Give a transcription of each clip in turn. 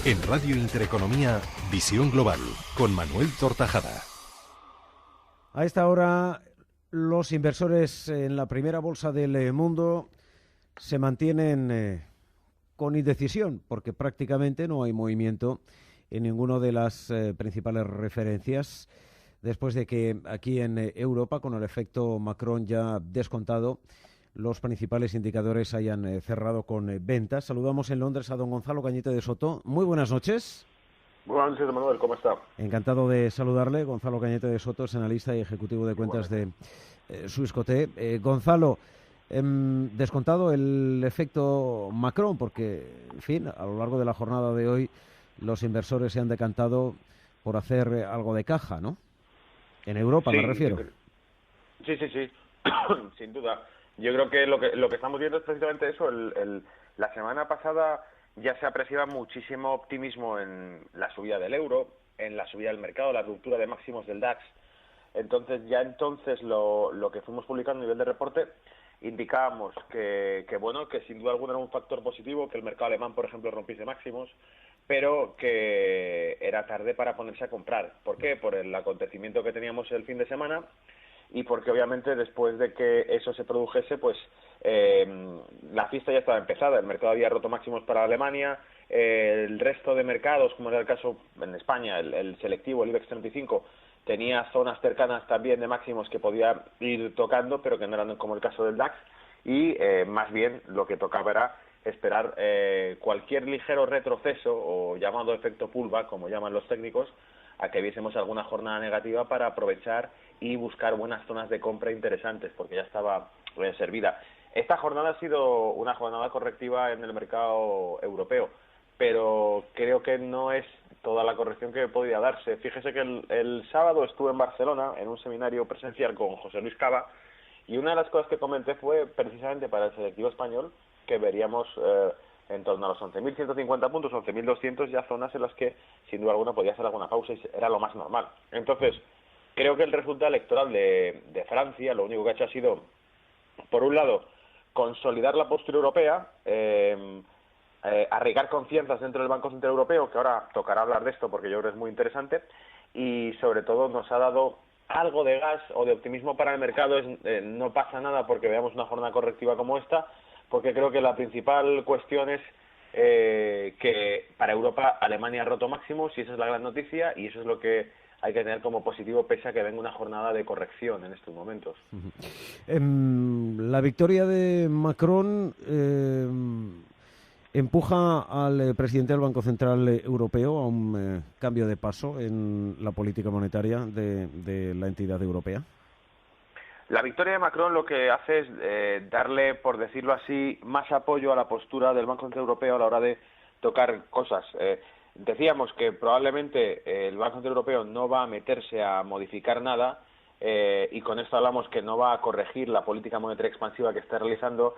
En Radio Intereconomía, Visión Global, con Manuel Tortajada. A esta hora, los inversores en la primera bolsa del mundo se mantienen con indecisión, porque prácticamente no hay movimiento en ninguna de las principales referencias, después de que aquí en Europa, con el efecto Macron ya descontado, los principales indicadores hayan cerrado con ventas. Saludamos en Londres a don Gonzalo Cañete de Soto. Muy buenas noches. Buenas noches, Manuel, ¿cómo está? Encantado de saludarle. Gonzalo Cañete de Soto es analista y ejecutivo de cuentas de Swissquote. Gonzalo, descontado el efecto Macron, porque, en fin, a lo largo de la jornada de hoy los inversores se han decantado por hacer algo de caja, ¿no? En Europa, sí, me refiero. Sí, sin duda. Yo creo que lo que estamos viendo es precisamente eso. La semana pasada ya se apreciaba muchísimo optimismo en la subida del euro, en la subida del mercado, la ruptura de máximos del DAX. Entonces lo que fuimos publicando a nivel de reporte indicábamos que sin duda alguna era un factor positivo, que el mercado alemán, por ejemplo, rompiese máximos, pero que era tarde para ponerse a comprar. ¿Por qué? Por el acontecimiento que teníamos el fin de semana, y porque obviamente después de que eso se produjese, pues la fiesta ya estaba empezada. El mercado había roto máximos para Alemania, el resto de mercados, como era el caso en España, el selectivo, el IBEX 35, tenía zonas cercanas también de máximos que podía ir tocando, pero que no eran como el caso del DAX, y más bien lo que tocaba era esperar cualquier ligero retroceso, o llamado efecto pullback, como llaman los técnicos, a que viésemos alguna jornada negativa para aprovechar y buscar buenas zonas de compra interesantes, porque ya estaba servida. Esta jornada ha sido una jornada correctiva en el mercado europeo, pero creo que no es toda la corrección que podía darse. Fíjese que el sábado estuve en Barcelona en un seminario presencial con José Luis Cava, y una de las cosas que comenté fue precisamente para el selectivo español que veríamos en torno a los 11.150 puntos, 11.200, ya zonas en las que sin duda alguna podía hacer alguna pausa y era lo más normal. Entonces, creo que el resultado electoral de Francia lo único que ha hecho ha sido, por un lado, consolidar la postura europea, arraigar confianzas dentro del Banco Central Europeo, que ahora tocará hablar de esto porque yo creo que es muy interesante, y sobre todo nos ha dado algo de gas o de optimismo para el mercado. No pasa nada porque veamos una jornada correctiva como esta, porque creo que la principal cuestión es que para Europa Alemania ha roto máximos, y esa es la gran noticia, y eso es lo que hay que tener como positivo pese a que venga una jornada de corrección en estos momentos. La victoria de Macron empuja al presidente del Banco Central Europeo a un cambio de paso en la política monetaria de la entidad europea. La victoria de Macron lo que hace es darle, por decirlo así, más apoyo a la postura del Banco Central Europeo a la hora de tocar cosas. Decíamos que probablemente el Banco Central Europeo no va a meterse a modificar nada, y con esto hablamos que no va a corregir la política monetaria expansiva que está realizando,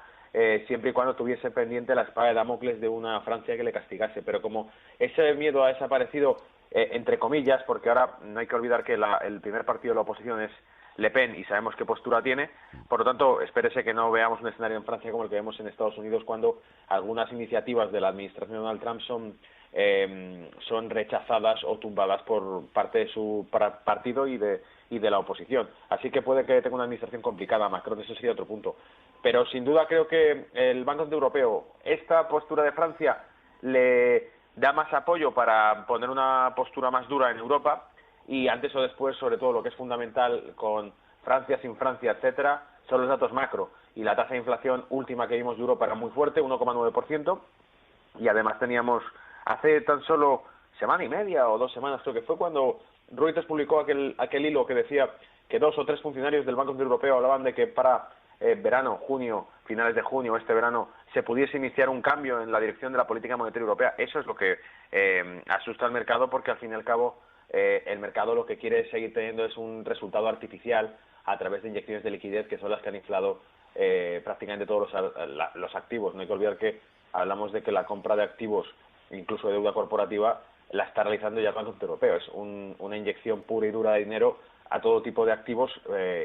siempre y cuando tuviese pendiente la espada de Damocles de una Francia que le castigase. Pero como ese miedo ha desaparecido, entre comillas, porque ahora no hay que olvidar que el primer partido de la oposición es Le Pen y sabemos qué postura tiene, por lo tanto, espérese que no veamos un escenario en Francia como el que vemos en Estados Unidos, cuando algunas iniciativas de la administración de Donald Trump son rechazadas o tumbadas por parte de su partido y de la oposición. Así que puede que tenga una administración complicada Macron, eso sería otro punto. Pero sin duda creo que el Banco Central Europeo, esta postura de Francia, le da más apoyo para poner una postura más dura en Europa, y antes o después, sobre todo lo que es fundamental con Francia, sin Francia, etcétera, son los datos macro. Y la tasa de inflación última que vimos de Europa era muy fuerte, 1,9%, y además teníamos hace tan solo semana y media o 2 semanas, creo que fue, cuando Reuters publicó aquel hilo que decía que 2 o 3 funcionarios del Banco Central Europeo hablaban de que para verano, junio, finales de junio, este verano, se pudiese iniciar un cambio en la dirección de la política monetaria europea. Eso es lo que asusta al mercado, porque al fin y al cabo el mercado lo que quiere seguir teniendo es un resultado artificial a través de inyecciones de liquidez, que son las que han inflado prácticamente todos los activos. No hay que olvidar que hablamos de que la compra de activos, incluso de deuda corporativa, la está realizando ya el Banco Central Europeo. Es una inyección pura y dura de dinero a todo tipo de activos,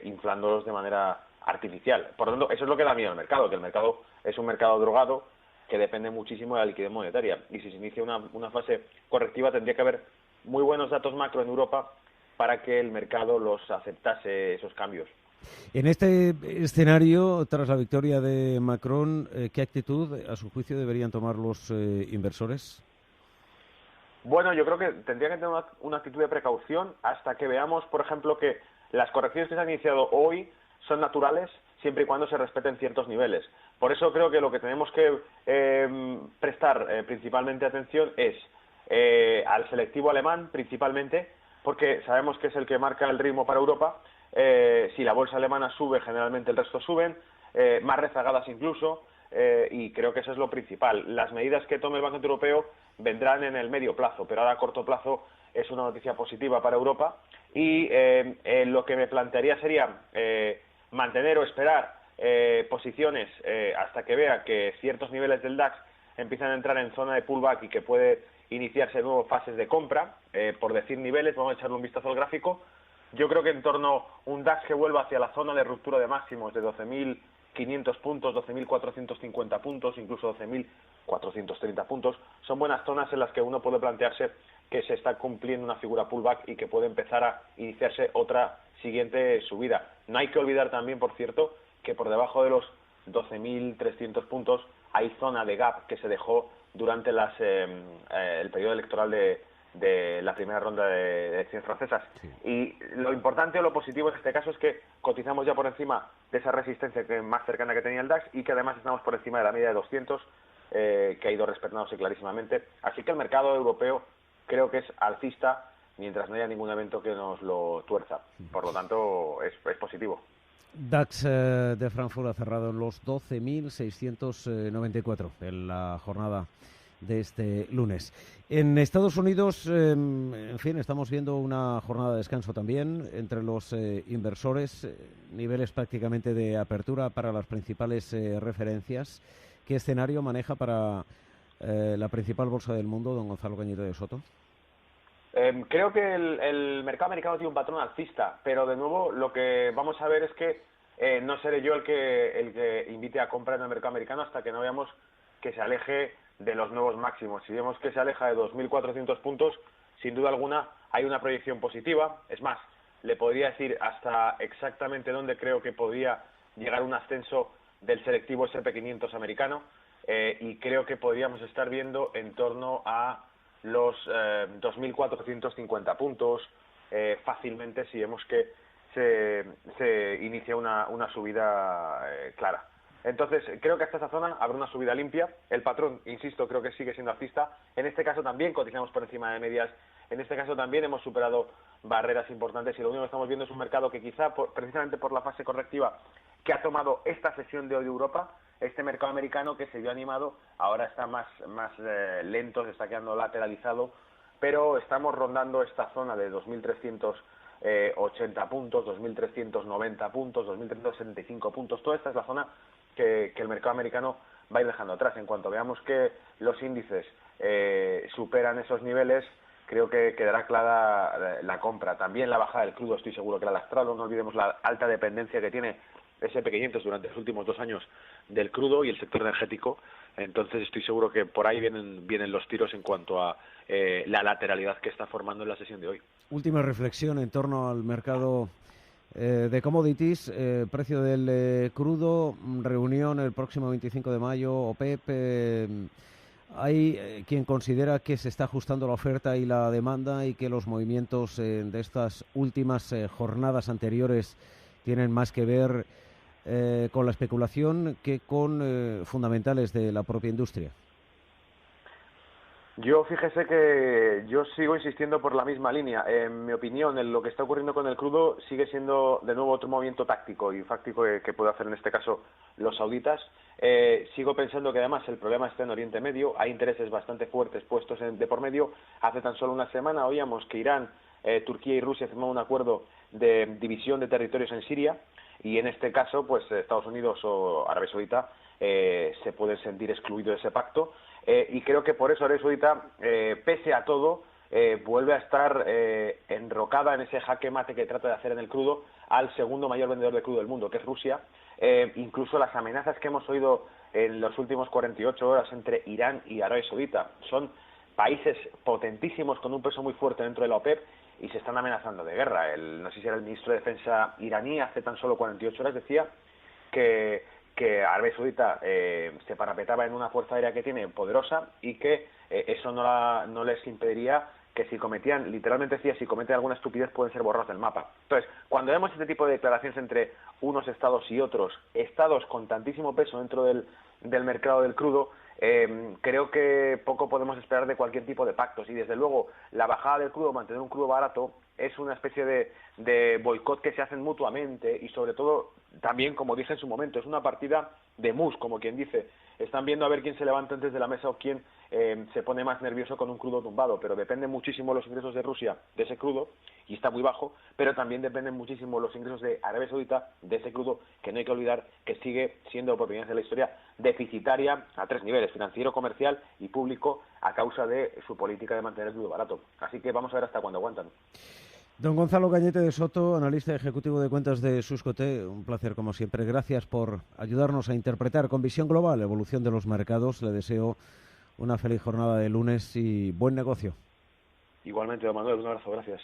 inflándolos de manera artificial. Por lo tanto, eso es lo que da miedo al mercado, que el mercado es un mercado drogado, que depende muchísimo de la liquidez monetaria. Y si se inicia una fase correctiva, tendría que haber muy buenos datos macro en Europa para que el mercado los aceptase, esos cambios. En este escenario, tras la victoria de Macron, ¿qué actitud, a su juicio, deberían tomar los inversores? Bueno, yo creo que tendría que tener una actitud de precaución hasta que veamos, por ejemplo, que las correcciones que se han iniciado hoy son naturales siempre y cuando se respeten ciertos niveles. Por eso creo que lo que tenemos que prestar principalmente atención es al selectivo alemán, principalmente, porque sabemos que es el que marca el ritmo para Europa. Si la bolsa alemana sube, generalmente el resto suben, más rezagadas incluso, y creo que eso es lo principal. Las medidas que tome el Banco Central Europeo vendrán en el medio plazo, pero ahora a corto plazo es una noticia positiva para Europa, y lo que me plantearía sería mantener o esperar posiciones hasta que vea que ciertos niveles del DAX empiezan a entrar en zona de pullback y que puede iniciarse nuevas fases de compra. Por decir niveles, vamos a echarle un vistazo al gráfico. Yo creo que en torno a un DAX que vuelva hacia la zona de ruptura de máximos de 12.500 puntos, 12.450 puntos, incluso 12.430 puntos, son buenas zonas en las que uno puede plantearse que se está cumpliendo una figura pullback y que puede empezar a iniciarse otra siguiente subida. No hay que olvidar también, por cierto, que por debajo de los 12.300 puntos hay zona de gap que se dejó durante el periodo electoral de la primera ronda de elecciones francesas. Sí. Y lo importante o lo positivo en este caso es que cotizamos ya por encima de esa resistencia más cercana que tenía el DAX y que además estamos por encima de la media de 200, que ha ido respetándose clarísimamente. Así que el mercado europeo creo que es alcista mientras no haya ningún evento que nos lo tuerza. Por lo tanto, es positivo. DAX de Frankfurt ha cerrado en los 12.694 en la jornada de este lunes. En Estados Unidos, en fin, estamos viendo una jornada de descanso también entre los inversores, niveles prácticamente de apertura para las principales referencias. ¿Qué escenario maneja para la principal bolsa del mundo, don Gonzalo Cañete de Soto? Creo que el mercado americano tiene un patrón alcista, pero de nuevo lo que vamos a ver es que no seré yo el que invite a comprar en el mercado americano hasta que no veamos que se aleje de los nuevos máximos. Si vemos que se aleja de 2.400 puntos, sin duda alguna hay una proyección positiva. Es más, le podría decir hasta exactamente dónde creo que podría llegar un ascenso del selectivo S&P 500 americano, y creo que podríamos estar viendo en torno a los 2.450 puntos fácilmente si vemos que se inicia una subida clara. Entonces, creo que hasta esa zona habrá una subida limpia. El patrón, insisto, creo que sigue siendo alcista. En este caso también cotizamos por encima de medias. En este caso también hemos superado barreras importantes y lo único que estamos viendo es un mercado que quizá, precisamente por la fase correctiva que ha tomado esta sesión de hoy de Europa, este mercado americano que se vio animado, ahora está más lento, se está quedando lateralizado, pero estamos rondando esta zona de 2.380 puntos, 2.390 puntos, 2.375 puntos. Toda esta es la zona que el mercado americano va a ir dejando atrás. En cuanto veamos que los índices superan esos niveles, creo que quedará clara la compra. También la bajada del crudo estoy seguro que la ha lastrado. No olvidemos la alta dependencia que tiene S&P 500 durante los últimos 2 años del crudo y el sector energético. Entonces estoy seguro que por ahí vienen los tiros en cuanto a la lateralidad que está formando en la sesión de hoy. Última reflexión en torno al mercado de commodities, precio del crudo, reunión el próximo 25 de mayo, OPEP. Hay quien considera que se está ajustando la oferta y la demanda y que los movimientos de estas últimas jornadas anteriores tienen más que ver con la especulación que con fundamentales de la propia industria. Yo fíjese que yo sigo insistiendo por la misma línea. En mi opinión, lo que está ocurriendo con el crudo sigue siendo de nuevo otro movimiento táctico y fáctico que puede hacer en este caso los sauditas. Sigo pensando que además el problema está en Oriente Medio, hay intereses bastante fuertes puestos de por medio. Hace tan solo una semana oíamos que Irán, Turquía y Rusia firmaron un acuerdo de división de territorios en Siria y en este caso pues Estados Unidos o Arabia Saudita se pueden sentir excluidos de ese pacto. Y creo que por eso Arabia Saudita, pese a todo, vuelve a estar enrocada en ese jaque mate que trata de hacer en el crudo al segundo mayor vendedor de crudo del mundo, que es Rusia. Incluso las amenazas que hemos oído en los últimos 48 horas entre Irán y Arabia Saudita. Son países potentísimos con un peso muy fuerte dentro de la OPEP y se están amenazando de guerra. No sé si era el ministro de Defensa iraní, hace tan solo 48 horas decía que Arabia Saudita se parapetaba en una fuerza aérea que tiene poderosa y que eso no les impediría que si cometían, literalmente decía, si cometen alguna estupidez pueden ser borrados del mapa. Entonces, cuando vemos este tipo de declaraciones entre unos estados y otros, estados con tantísimo peso dentro del mercado del crudo, creo que poco podemos esperar de cualquier tipo de pactos. Y desde luego, la bajada del crudo, mantener un crudo barato, es una especie de boicot que se hacen mutuamente y sobre todo, también, como dije en su momento, es una partida de mus, como quien dice. Están viendo a ver quién se levanta antes de la mesa o quién se pone más nervioso con un crudo tumbado, pero dependen muchísimo los ingresos de Rusia de ese crudo, y está muy bajo, pero también dependen muchísimo los ingresos de Arabia Saudita de ese crudo, que no hay que olvidar que sigue siendo, por primera vez en la historia, deficitaria a 3 niveles, financiero, comercial y público, a causa de su política de mantener el crudo barato. Así que vamos a ver hasta cuándo aguantan. Don Gonzalo Cañete de Soto, analista ejecutivo de cuentas de Suscote, un placer como siempre. Gracias por ayudarnos a interpretar con visión global la evolución de los mercados. Le deseo una feliz jornada de lunes y buen negocio. Igualmente, don Manuel, un abrazo, gracias.